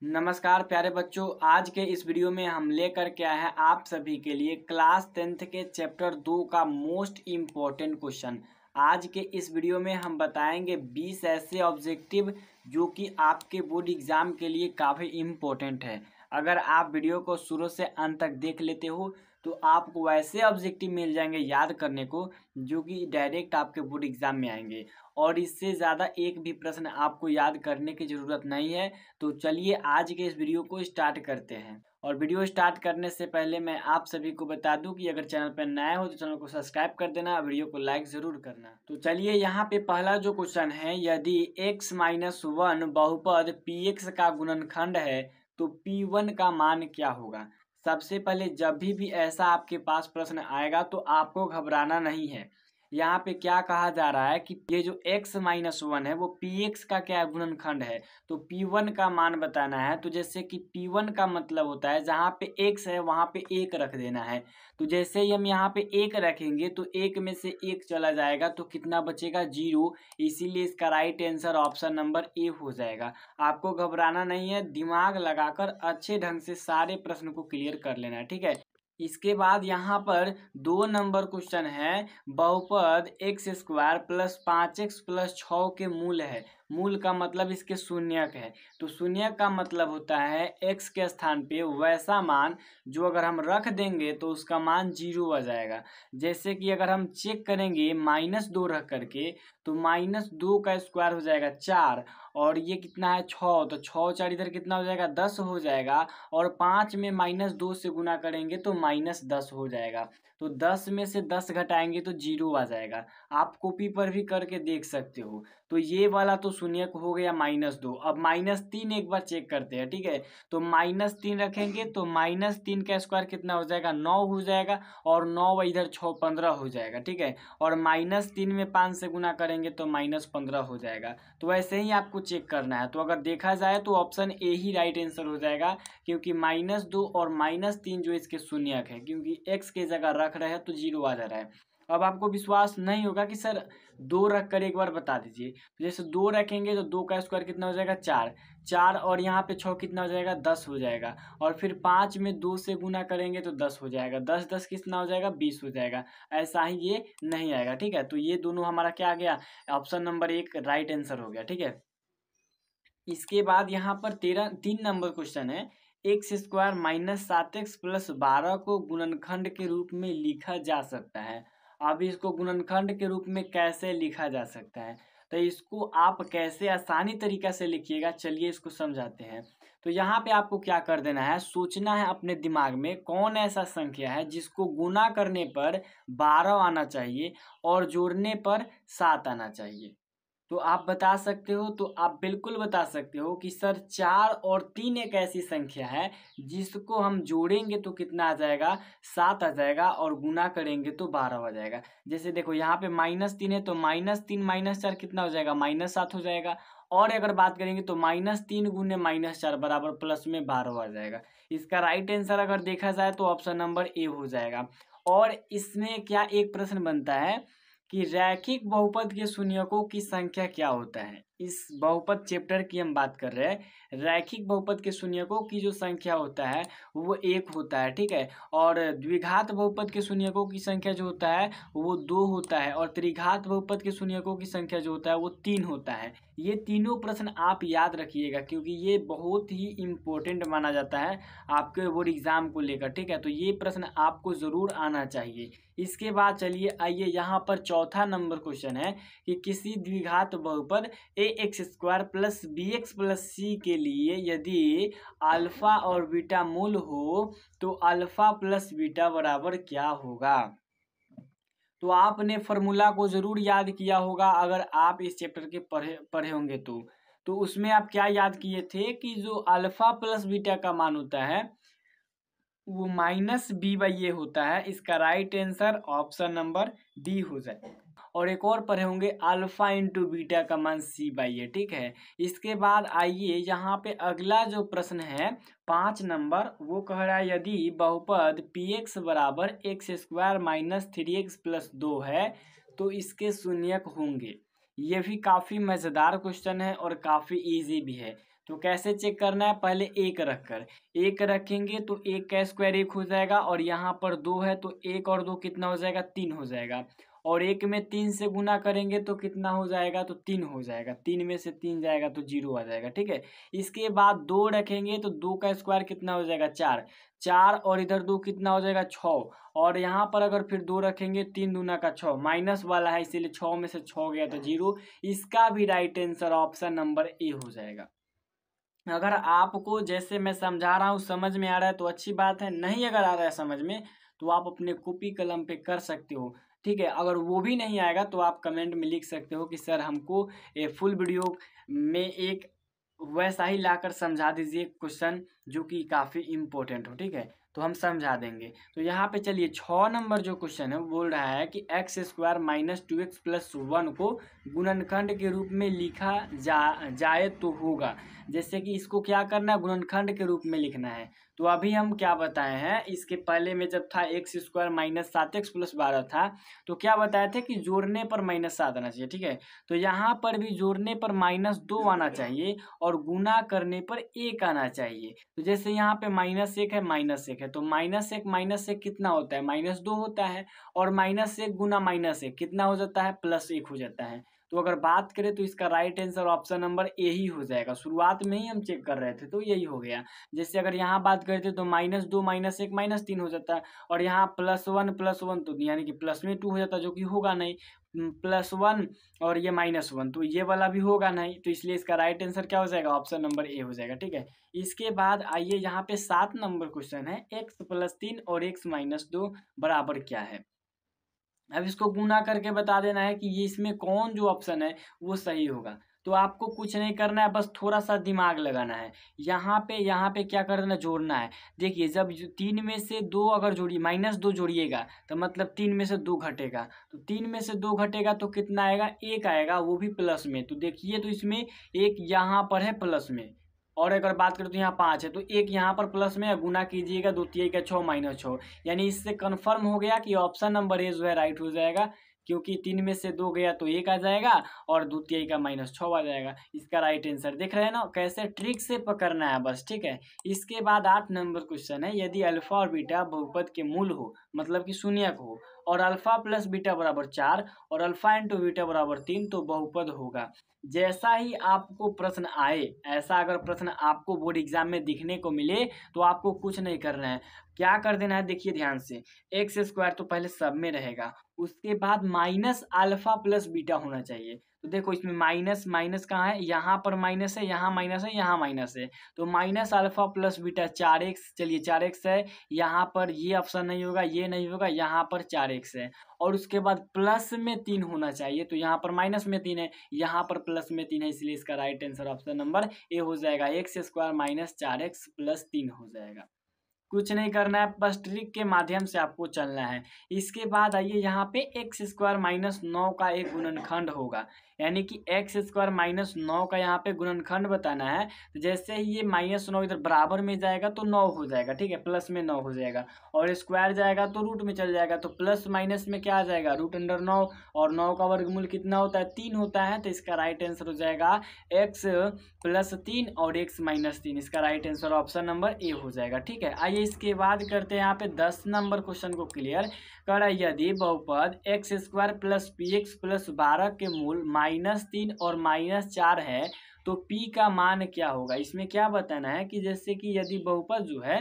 नमस्कार प्यारे बच्चों, आज के इस वीडियो में हम लेकर के आए हैं आप सभी के लिए क्लास 10th के चैप्टर 2 का मोस्ट इम्पोर्टेंट क्वेश्चन। आज के इस वीडियो में हम बताएंगे 20 ऐसे ऑब्जेक्टिव जो कि आपके बोर्ड एग्जाम के लिए काफ़ी इम्पोर्टेंट है। अगर आप वीडियो को शुरू से अंत तक देख लेते हो तो आपको वैसे ऑब्जेक्टिव मिल जाएंगे याद करने को जो कि डायरेक्ट आपके बोर्ड एग्जाम में आएंगे और इससे ज़्यादा एक भी प्रश्न आपको याद करने की ज़रूरत नहीं है। तो चलिए आज के इस वीडियो को स्टार्ट करते हैं। और वीडियो स्टार्ट करने से पहले मैं आप सभी को बता दूं कि अगर चैनल पर नए हो तो चैनल को सब्सक्राइब कर देना, वीडियो को लाइक ज़रूर करना। तो चलिए यहाँ पे पहला जो क्वेश्चन है, यदि x-1 बहुपद px का गुणनखंड है तो p1 का मान क्या होगा। सबसे पहले जब भी ऐसा आपके पास प्रश्न आएगा तो आपको घबराना नहीं है। यहाँ पे क्या कहा जा रहा है कि ये जो x-1 है वो px का क्या गुणनखंड है, तो p1 का मान बताना है। तो जैसे कि p1 का मतलब होता है जहाँ पे x है वहाँ पे 1 रख देना है। तो जैसे ही हम यहाँ पे 1 रखेंगे तो 1 में से 1 चला जाएगा तो कितना बचेगा, 0। इसीलिए इसका right answer option number A हो जाएगा। आपको घबराना नहीं है, दिमाग लगाकर अच्छे ढंग से सारे प्रश्न को क्लियर कर लेना है, ठीक है। इसके बाद यहाँ पर 2 नंबर क्वेश्चन है, बहुपद x² प्लस 5x प्लस 6 के मूल है। मूल का मतलब इसके शून्यक है। तो शून्यक का मतलब होता है x के स्थान पे वैसा मान जो अगर हम रख देंगे तो उसका मान 0 आ जाएगा। जैसे कि अगर हम चेक करेंगे -2 रख करके तो -2 का स्क्वायर हो जाएगा 4 और ये कितना है 6, तो 6 4 इधर कितना हो जाएगा 10 हो जाएगा और 5 में -2 से गुना करेंगे तो -10 हो जाएगा। तो 10 में से 10 घटाएंगे तो 0 आ जाएगा। आप कॉपी पर भी करके देख सकते हो। तो ये वाला तो शून्यक हो गया -2। अब -3 एक बार चेक करते हैं, ठीक है। तो -3 रखेंगे तो -3 का स्क्वायर कितना हो जाएगा, 9 हो जाएगा और 9 इधर 6 15 हो जाएगा, ठीक है। और -3 में 5 से गुना करेंगे तो -15 हो जाएगा। तो वैसे ही आपको चेक करना है। तो अगर देखा जाए तो option A he right answer हो जाएगा, क्योंकि -2 और -3 जो इसके शून्यक है, क्योंकि x के जगह रख रहे हैं तो 0 आ जा रहा है। अब आपको विश्वास नहीं होगा कि सर 2 रख कर एक बार बता दीजिए। तो जैसे 2 रखेंगे तो 2 का स्क्वायर कितना हो जाएगा 4 और यहाँ पे 6 कितना हो जाएगा 10 हो जाएगा। और फिर 5 में 2 से गुना करेंगे तो 10 हो जाएगा। 10 10 कितना हो जाएगा 20 हो जाएगा। ऐसा ही ये नहीं आएगा, ठीक है। तो ये दोनों हमारा क्या आ गया, ऑप्शन नंबर 1 राइट आंसर हो गया, ठीक है। इसके बाद यहाँ पर 3 नंबर क्वेश्चन है, x² - 7x प्लस 12 को गुणनखंड के रूप में लिखा जा सकता है। अब इसको गुणनखंड के रूप में कैसे लिखा जा सकता है, तो इसको आप कैसे आसानी तरीका से लिखिएगा, चलिए इसको समझाते हैं। तो यहाँ पे आपको क्या कर देना है, सोचना है अपने दिमाग में कौन ऐसा संख्या है जिसको गुना करने पर 12 आना चाहिए और जोड़ने पर 7 आना चाहिए। तो आप बता सकते हो, तो आप बिल्कुल बता सकते हो कि सर 4 और 3 एक ऐसी संख्या है जिसको हम जोड़ेंगे तो कितना आ जाएगा, 7 आ जाएगा और गुना करेंगे तो 12 आ जाएगा। जैसे देखो यहाँ पे -3 है तो -3 - 4 कितना हो जाएगा, -7 हो जाएगा। और अगर बात करेंगे तो -3 गुने -4 बराबर प्लस में 12 आ जाएगा। इसका राइट आंसर अगर देखा जाए तो ऑप्शन नंबर ए हो जाएगा। और इसमें क्या एक प्रश्न बनता है कि रैखिक बहुपद के शून्यकों की संख्या क्या होता है। इस बहुपद चैप्टर की हम बात कर रहे हैं। रैखिक बहुपद के शून्यकों की जो संख्या होता है वो 1 होता है, ठीक है। और द्विघात बहुपद के शून्यकों की संख्या जो होता है वो 2 होता है और त्रिघात बहुपद के शून्यकों की संख्या जो होता है वो 3 होता है। ये तीनों प्रश्न आप याद रखिएगा क्योंकि ये बहुत ही इम्पोर्टेंट माना जाता है आपके बोर्ड एग्जाम को लेकर, ठीक है। तो ये प्रश्न आपको जरूर आना चाहिए। इसके बाद चलिए आइए यहाँ पर चौथा नंबर क्वेश्चन है कि किसी द्विघात बहुपद ax² plus bx plus c के लिए यदि अल्फा और बीटा मूल हो तो अल्फा प्लस बीटा बराबर क्या होगा। तो आपने फॉर्मूला को जरूर याद किया होगा अगर आप इस चैप्टर के पढ़े होंगे तो उसमें आप क्या याद किए थे कि जो अल्फा प्लस बीटा का मान होता है वो -b/a होता है। इसका right answer option number D हो जाए। और एक और पढ़े होंगे अल्फा इंटू बीटा का मान c/a, ठीक है। इसके बाद आइए यहाँ पे अगला जो प्रश्न है 5 नंबर, वो कह रहा है यदि बहुपद px बराबर x² - 3x प्लस 2 है तो इसके शून्यक होंगे। ये भी काफ़ी मज़ेदार क्वेश्चन है और काफ़ी इजी भी है। तो कैसे चेक करना है, पहले एक रखकर, एक रखेंगे तो एक का स्क्वायर एक हो जाएगा, और यहाँ पर 2 है तो एक और 2 कितना हो जाएगा, 3 हो जाएगा, और एक में 3 से गुना करेंगे तो कितना हो जाएगा, तो 3 हो जाएगा, 3 में से 3 जाएगा तो 0 आ जाएगा, ठीक है। इसके बाद 2 रखेंगे तो 2 का स्क्वायर कितना हो जाएगा, 4, 4 और इधर 2 कितना हो जाएगा, 6, और यहाँ पर अगर फिर 2 रखेंगे 3 दूना का 6, माइनस वाला है इसीलिए 6 में से 6 गया तो 0। इसका भी right answer option number A हो जाएगा। अगर आपको जैसे मैं समझा रहा हूँ समझ में आ रहा है तो अच्छी बात है, नहीं अगर आ रहा है समझ में तो आप अपने कॉपी कलम पे कर सकते हो, ठीक है। अगर वो भी नहीं आएगा तो आप कमेंट में लिख सकते हो कि सर हमको ये फुल वीडियो में एक वैसा ही लाकर समझा दीजिए क्वेश्चन जो कि काफ़ी इम्पोर्टेंट हो, ठीक है, तो हम समझा देंगे। तो यहाँ पे चलिए 6 नंबर जो क्वेश्चन है वो बोल रहा है कि x square minus 2x plus 1 को गुणनखंड के रूप में लिखा जाए तो होगा। जैसे कि इसको क्या करना है, गुणनखंड के रूप में लिखना है। तो अभी हम क्या बताए हैं, इसके पहले में जब था x square minus 7x plus 12 था तो क्या बताए थे कि जोड़ने पर -7 आना चाहिए, ठीक है। तो यहाँ पर भी जोड़ने पर -2 आना चाहिए और गुना करने पर 1 आना चाहिए। तो जैसे यहाँ पे -1 है, -1 है, तो -1 कितना होता है, -2 होता है, और -1 गुना -1 कितना हो जाता है, +1 हो जाता है। तो अगर बात करें तो इसका right answer option number A ही हो जाएगा। शुरुआत में ही हम चेक कर रहे थे तो यही हो गया। जैसे अगर यहाँ बात करते तो -2 -1 -3 हो जाता है, और यहाँ +1 तो यानी कि प्लस में 2 हो जाता है, जो कि होगा नहीं, +1 और ये -1 तो ये वाला भी होगा नहीं, तो इसलिए इसका राइट आंसर क्या हो जाएगा, ऑप्शन नंबर ए हो जाएगा, ठीक है। इसके बाद आइए यहाँ पे 7 नंबर क्वेश्चन है, x + 3 और x - 2 बराबर क्या है। अब इसको गुना करके बता देना है कि ये इसमें कौन जो ऑप्शन है वो सही होगा। तो आपको कुछ नहीं करना है, बस थोड़ा सा दिमाग लगाना है। यहाँ पे क्या करना है, जोड़ना है। देखिए जब 3 में से 2 अगर जोड़िए, -2 जोड़िएगा तो मतलब 3 में से 2 घटेगा, तो 3 में से 2 घटेगा तो कितना आएगा, 1 आएगा, वो भी प्लस में। तो देखिए तो इसमें एक यहाँ पर है प्लस में, और अगर बात करें तो यहाँ 5 है, तो एक यहाँ पर प्लस में गुना कीजिएगा, 2 3 का 6 -6, यानी इससे कन्फर्म हो गया कि ऑप्शन नंबर ए जो है राइट हो जाएगा, क्योंकि 3 में से 2 गया तो 1 आ जाएगा और 2 3 का -6 आ जाएगा। इसका राइट आंसर देख रहे हैं ना, कैसे ट्रिक से पकड़ना है बस, ठीक है। इसके बाद 8 नंबर क्वेश्चन है, यदि अल्फा और बीटा बहुपद के मूल हो, मतलब कि शून्यक हो, और अल्फा प्लस बीटा बराबर 4 और अल्फा इंटू बीटा बराबर 3 तो बहुपद होगा। जैसा ही आपको प्रश्न आए, ऐसा अगर प्रश्न आपको बोर्ड एग्जाम में दिखने को मिले तो आपको कुछ नहीं करना है, क्या कर देना है, देखिए ध्यान से, एक्स स्क्वायर तो पहले सब में रहेगा, उसके बाद माइनस अल्फा प्लस बीटा होना चाहिए। तो देखो इसमें माइनस माइनस कहाँ है, यहाँ पर माइनस है, यहाँ माइनस है, यहाँ माइनस है, तो minus alpha plus beta 4x, चलिए 4x है, यहाँ पर ये ऑप्शन नहीं होगा, ये नहीं होगा, यहाँ पर 4x है, और उसके बाद प्लस में 3 होना चाहिए, तो यहाँ पर माइनस में 3 है, यहाँ पर प्लस में 3 है, इसलिए इसका right answer option number A हो जाएगा, x square minus 4x plus 3 हो जाएगा। कुछ नहीं करना है, बस ट्रिक के माध्यम से आपको चलना है। इसके बाद आइए यहाँ पे एक्स स्क्वायर -9 का एक गुणनखंड होगा, यानी कि एक्स स्क्वायर -9 का यहाँ पे गुणनखंड बताना है। तो जैसे ही ये -9 इधर बराबर में जाएगा तो 9 हो जाएगा, ठीक है, प्लस में 9 हो जाएगा, और स्क्वायर जाएगा तो रूट में चल जाएगा, तो प्लस माइनस में क्या आ जाएगा, √9, और 9 का वर्गमूल कितना होता है, 3 होता है, तो इसका राइट आंसर हो जाएगा x + 3 और x - 3, इसका right answer option number A हो जाएगा, ठीक है। आइए इसके बाद करते हैं यहाँ पे 10 नंबर क्वेश्चन को क्लियर कर। यदि बहुपद x square plus px plus 12 के मूल -3 और -4 है तो p का मान क्या होगा। इसमें क्या बताना है कि जैसे कि यदि बहुपद जो है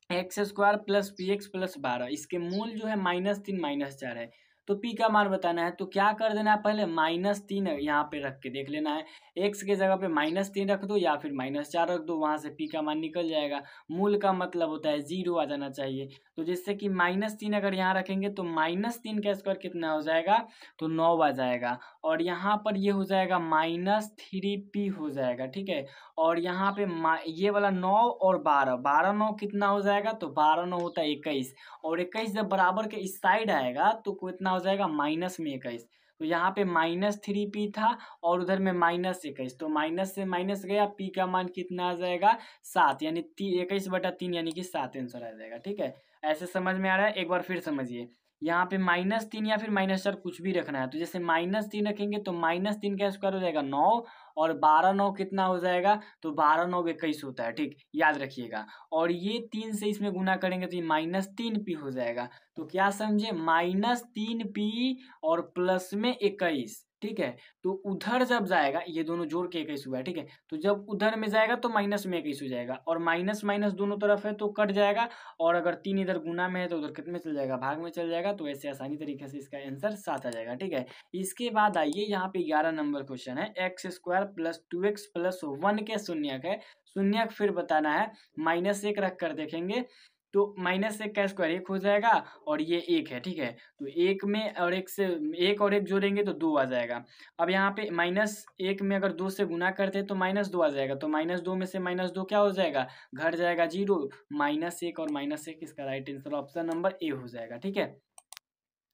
x square plus px plus 12, इसके मूल जो है -3 -4 है, तो p का मान बताना है। तो क्या कर देना है, पहले -3 यहाँ पे रख के देख लेना है, x के जगह पे -3 रख दो या फिर -4 रख दो, वहां से p का मान निकल जाएगा। मूल का मतलब होता है 0 आ जाना चाहिए, तो जिससे कि -3 अगर यहाँ रखेंगे तो -3 का स्क्वायर कितना हो जाएगा, तो 9 आ जाएगा, और यहाँ पर ये हो जाएगा -3p हो जाएगा, ठीक है। और यहाँ पे ये वाला 9 और 12, 12 9 कितना हो जाएगा, तो 12 9 होता है 21, और 21 जब बराबर के इस साइड आएगा तो कितना हो जाएगा, माइनस में 21, तो यहाँ पे -3p था और उधर में -21, तो माइनस से माइनस गया, p का मान कितना आ जाएगा, 7, यानी 21/3 यानी कि 7 आंसर आ जाएगा, ठीक है। ऐसे समझ में आ रहा है, एक बार फिर समझिए। यहाँ पे -3 या फिर -4 कुछ भी रखना है। तो जैसे -3 रखेंगे तो -3 का स्क्वायर हो जाएगा 9 और 12 9 कितना हो जाएगा, तो 12 9 21 होता है, ठीक, याद रखिएगा। और ये 3 से इसमें गुना करेंगे तो ये -3p हो जाएगा। तो क्या समझे, -3p और प्लस में 21, ठीक है। तो उधर जब जाएगा, ये दोनों जोड़ के 21 हुआ है, ठीक है। तो जब उधर में जाएगा तो माइनस में 21 हो जाएगा, और माइनस माइनस दोनों तरफ है तो कट जाएगा, और अगर 3 इधर गुना में है तो उधर कितने में चल जाएगा, भाग में चल जाएगा। तो ऐसे आसानी तरीके से इसका आंसर 7 आ जाएगा, ठीक है। इसके बाद आइए यहाँ पे 11 नंबर क्वेश्चन है, x² + 2x + 1 के शून्यक है। शून्यक फिर बताना है, -1 रख कर देखेंगे तो -1 का स्क्वायर 1 हो जाएगा, और ये 1 है, ठीक है। तो 1 में और 1 से 1 और 1 जोड़ेंगे तो 2 आ जाएगा। अब यहाँ पे -1 में अगर 2 से गुना करते हैं तो -2 आ जाएगा, तो -2 में से -2 क्या हो जाएगा, घट जाएगा 0, -1 और -1, इसका right answer option number A हो जाएगा, ठीक है।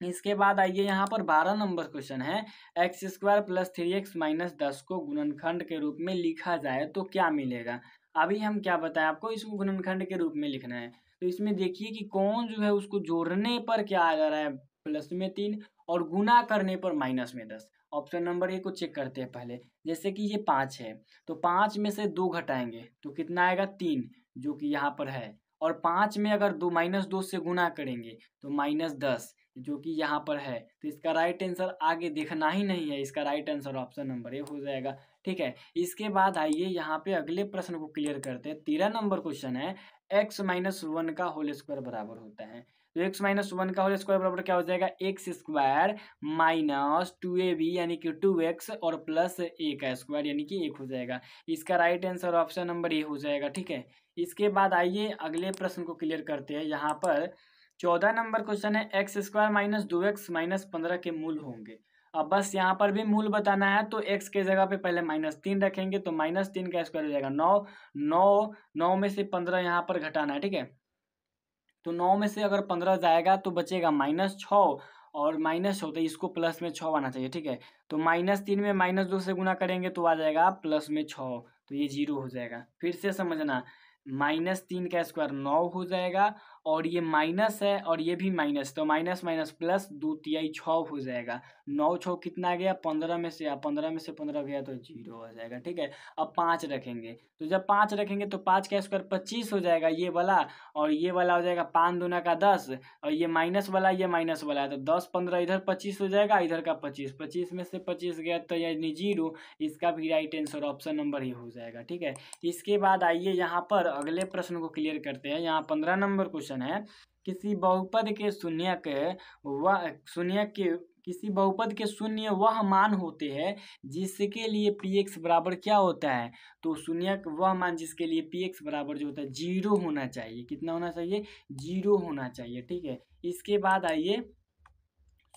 इसके बाद आइए यहाँ पर 12 नंबर क्वेश्चन है, x² + 3x - 10 को गुणनखंड के रूप में लिखा जाए तो क्या मिलेगा। अभी हम क्या बताएं आपको, इसको गुणनखंड के रूप में लिखना है। तो इसमें देखिए कि कौन जो है उसको जोड़ने पर क्या आ जा रहा है, +3 और गुना करने पर -10। ऑप्शन नंबर ए को चेक करते हैं पहले। जैसे कि ये 5 है, तो 5 में से 2 घटाएंगे तो कितना आएगा, 3, जो कि यहाँ पर है। और 5 में अगर -2 से गुना करेंगे तो -10, जो कि यहाँ पर है। तो इसका राइट आंसर आगे देखना ही नहीं है, इसका right answer option number A हो जाएगा, ठीक है। इसके बाद आइए यहाँ पे अगले प्रश्न को क्लियर करते हैं। 13 नंबर क्वेश्चन है, x - 1 का होल स्क्वायर बराबर होता है। तो x - 1 का होल स्क्वायर बराबर क्या हो जाएगा, x² - 2ab यानी कि 2x और प्लस a का स्क्वायर यानी कि 1 हो जाएगा। इसका right answer option number A हो जाएगा, ठीक है। इसके बाद आइए अगले प्रश्न को क्लियर करते हैं। यहाँ पर 14 नंबर क्वेश्चन है, x² - 2x - 15 के मूल होंगे। अब बस यहाँ पर भी मूल बताना है, तो x के जगह पे पहले -3 रखेंगे तो -3 का स्क्वायर हो जाएगा 9, 9 में से 15 यहाँ पर घटाना है, ठीक है। तो 9 में से अगर 15 जाएगा तो बचेगा -6, और -6 तो इसको प्लस में 6 आना चाहिए, ठीक है। तो -3 में -2 से गुना करेंगे तो आ जाएगा प्लस में 6, तो ये 0 हो जाएगा। फिर से समझना, -3 का स्क्वायर 9 हो जाएगा, और ये माइनस है और ये भी माइनस, तो माइनस माइनस प्लस 2 तिहाई 6 हो जाएगा। 9 6 कितना गया, 15 में से, 15 में से 15 गया तो 0 आ जाएगा, ठीक है। अब 5 रखेंगे, तो जब 5 रखेंगे तो 5 का स्क्वायर 25 हो जाएगा ये वाला, और ये वाला हो जाएगा 5 दूना का 10, और ये माइनस वाला है, तो 10 15 इधर 25 हो जाएगा, इधर का 25, 25 में से 25 गया तो यानी 0, इसका भी राइट आंसर ऑप्शन नंबर ही हो जाएगा, ठीक है। इसके बाद आइए यहाँ पर अगले प्रश्न को क्लियर करते हैं। यहाँ 15 नंबर क्वेश्चन है, किसी बहुपद के शून्यक किसी बहुपद के शून्य वह मान होते हैं जिसके लिए px बराबर क्या होता है, तो शून्यक वह मान जिसके लिए px बराबर जो होता है 0 होना चाहिए। कितना होना चाहिए, 0 होना चाहिए, ठीक है। इसके बाद आइए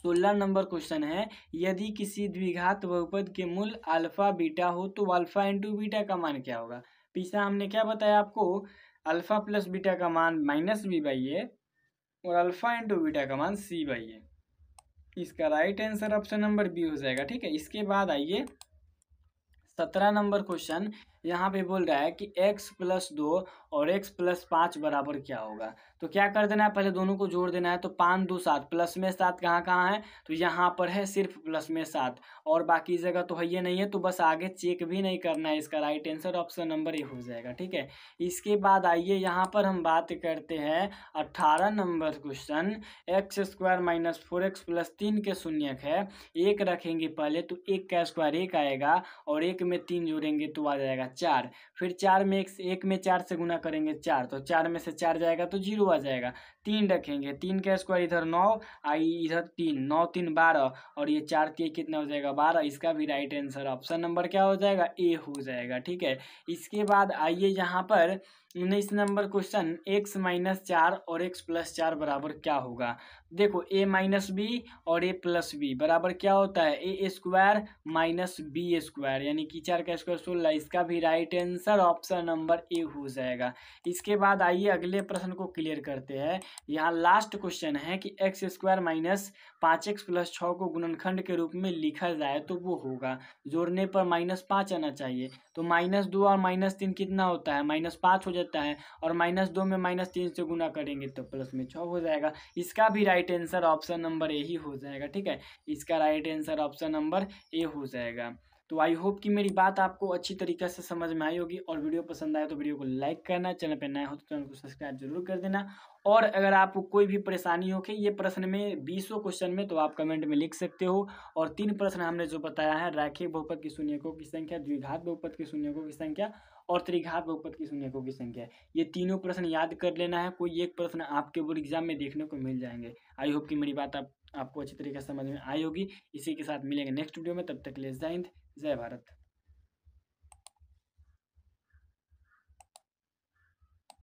16 नंबर क्वेश्चन है, यदि किसी द्विघात बहुपद के मूल अल्फा बीटा हो तो अल्फा इंटू बीटा का मान क्या होगा। पिछला हमने क्या बताया आपको, अल्फा प्लस बीटा का मान -b/a और अल्फा इंटू बीटा का मान c/a। इसका right answer option number B हो जाएगा, ठीक है। इसके बाद आइए 17 नंबर क्वेश्चन, यहाँ पे बोल रहा है कि x + 2 और x + 5 बराबर क्या होगा। तो क्या कर देना है, पहले दोनों को जोड़ देना है। तो 5 2 7, प्लस में 7 कहाँ कहाँ है, तो यहाँ पर है सिर्फ प्लस में 7, और बाकी जगह तो है ये नहीं है, तो बस आगे चेक भी नहीं करना है। इसका right answer option number A हो जाएगा, ठीक है। इसके बाद आइए यहाँ पर हम बात करते हैं 18 नंबर क्वेश्चन, x² - 4x + 3 के शून्यक है। 1 रखेंगे पहले तो 1 का स्क्वायर 1 आएगा, और 1 में 3 जोड़ेंगे तो आ जाएगा 4। फिर 4 में 1 में 4 से गुना करेंगे 4, तो 4 में से 4 जाएगा तो 0 आ जाएगा। 3 रखेंगे, 3 का स्क्वायर इधर 9 आई, इधर 3, 9 3 12, और ये 4 3 कितना हो जाएगा 12। इसका भी राइट आंसर ऑप्शन नंबर क्या हो जाएगा, ए हो जाएगा, ठीक है। इसके बाद आइए यहाँ पर 19 नंबर क्वेश्चन, x - 4 और x + 4 बराबर क्या होगा। देखो a - b और a + b बराबर क्या होता है, a² - b² यानी कि 4 का स्क्वायर 16। इसका भी right answer option number A हो जाएगा। इसके बाद आइए अगले प्रश्न को क्लियर करते हैं। यहाँ लास्ट क्वेश्चन है कि x² - 5x + 6 को गुणनखंड के रूप में लिखा जाए तो वो होगा, जोड़ने पर -5 आना चाहिए। तो -2 और -3 कितना होता है, -5 हो जाता देता है, और -2 में -3 से गुना करेंगे तो प्लस में 6 हो जाएगा। इसका भी right answer option number A ही हो जाएगा। ठीक है, इसका right answer option number A हो जाएगा। तो आई होप कि मेरी बात आपको अच्छी तरीके से समझ में आई होगी, और वीडियो पसंद आए तो वीडियो को लाइक करना, चैनल पर नया हो तो चैनल को सब्सक्राइब जरूर कर देना। और अगर आपको कोई भी परेशानी हो कि ये प्रश्न में 20 क्वेश्चन में, तो आप कमेंट में लिख सकते हो। और 3 प्रश्न हमने जो बताया है, रैखिक बहुपद की शून्यकों की संख्या, द्विघात बहुपद की शून्यकों की संख्या और त्रिघात बहुपद की शून्यकों की संख्या, ये तीनों प्रश्न याद कर लेना है। कोई एक प्रश्न आपके बोर्ड एग्जाम में देखने को मिल जाएंगे। आई होप कि मेरी बात आपको अच्छी तरीके से समझ में आई होगी। इसी के साथ मिलेंगे नेक्स्ट वीडियो में, तब तक के लिए जय हिंद, जय भारत।